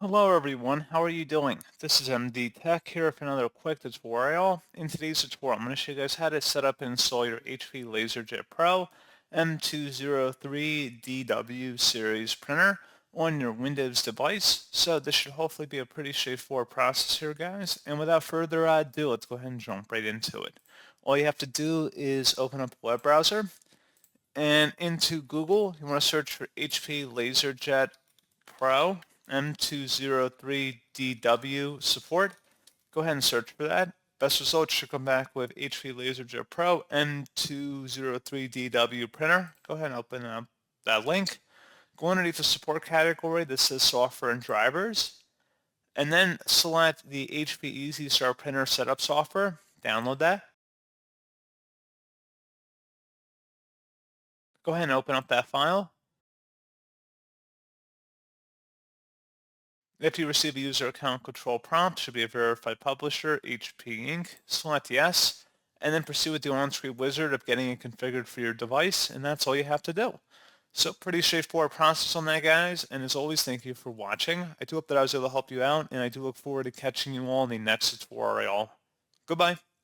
Hello everyone, how are you doing? This is MD Tech here for another quick tutorial. In today's tutorial, I'm going to show you guys how to set up and install your HP LaserJet Pro M203dw series printer on your Windows device. So this should hopefully be a pretty straightforward process here, guys. And without further ado, let's go ahead and jump right into it. All you have to do is open up a web browser, and into Google, you want to search for HP LaserJet Pro M203dw support. Go ahead and search for that. Best results should come back with HP LaserJet Pro M203dw printer. Go ahead and open up that link. Go underneath the support category that says software and drivers, and then select the HP Easy Start Printer Setup software. Download that. Go ahead and open up that file. If you receive a user account control prompt, should be a verified publisher, HP Inc. Select yes, and then proceed with the on-screen wizard of getting it configured for your device, and that's all you have to do. So pretty straightforward process on that, guys, and as always, thank you for watching. I do hope that I was able to help you out, and I do look forward to catching you all in the next tutorial. Goodbye.